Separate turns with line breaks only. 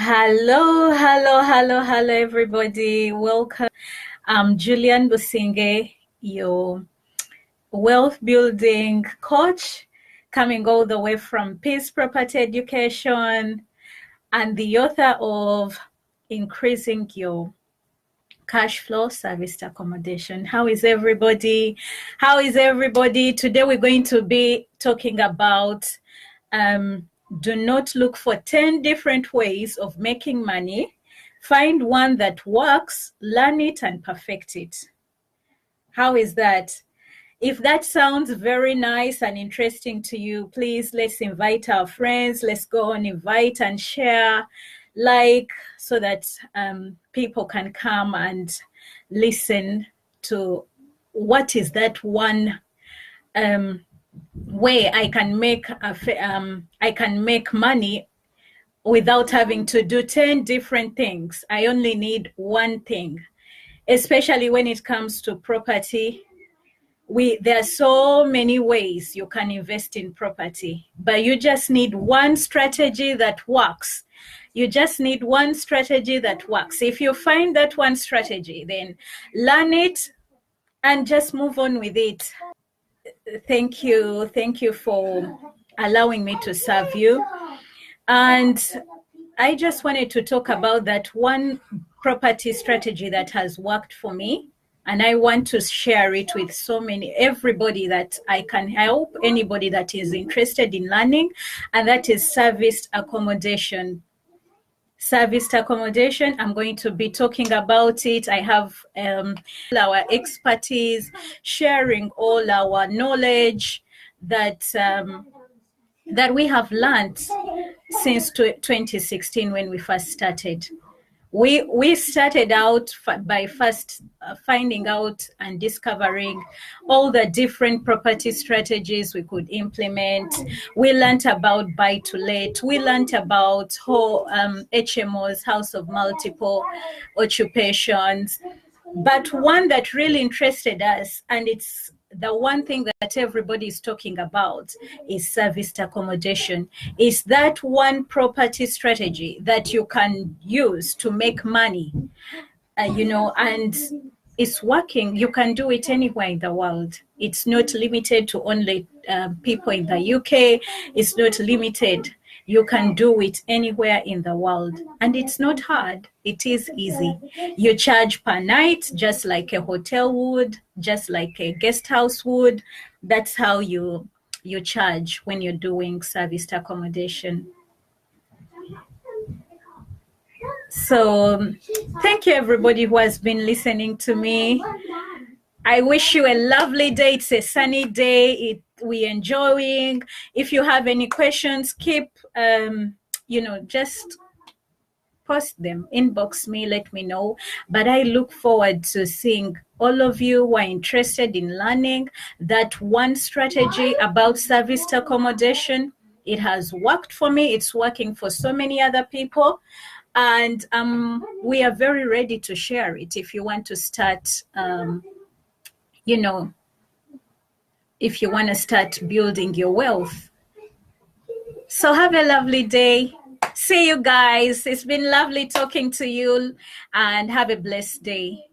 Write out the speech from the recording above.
Hello, everybody. Welcome. I'm Julian Businge, your wealth building coach, coming all the way from Peace Property Education and the author of Increasing Your Cash Flow Serviced Accommodation. How is everybody? Today we're going to be talking about do not look for 10 different ways of making money. Find one that works, learn it, and perfect it. How is that? If that sounds very nice and interesting to you, please let's invite our friends. Let's go and invite and share, so that people can come and listen to what is that one way I can make money without having to do 10 different things. I only need one thing, especially when it comes to property. There are so many ways you can invest in property, but you just need one strategy that works. If you find that one strategy, then learn it and just move on with it. Thank you for allowing me to serve you. And I just wanted to talk about that one property strategy that has worked for me. And I want to share it with everybody that I can help, anybody that is interested in learning, and that is serviced accommodation. I'm going to be talking about it. I have our expertise, sharing all our knowledge that we have learned since 2016 when we first started. We started out by first finding out and discovering all the different property strategies we could implement. We learned about buy-to-let. We learned about HMOs, house of multiple occupations. But one that really interested us, and it's the one thing that everybody is talking about, is serviced accommodation. Is that one property strategy that you can use to make money, and it's working. You can do it anywhere in the world. It's not limited to only people in the UK. It's not limited. You can do it anywhere in the world. And it's not hard. It is easy. You charge per night, just like a hotel would, just like a guest house would. That's how you charge when you're doing serviced accommodation. So thank you, everybody who has been listening to me. I wish you a lovely day. It's a sunny day. We're enjoying. If you have any questions, keep, just post them, inbox me, let me know. But I look forward to seeing all of you who are interested in learning that one strategy about serviced accommodation. It has worked for me. It's working for so many other people. And we are very ready to share it if you want to start, if you want to start building your wealth. So have a lovely day. See you guys. It's been lovely talking to you, and have a blessed day.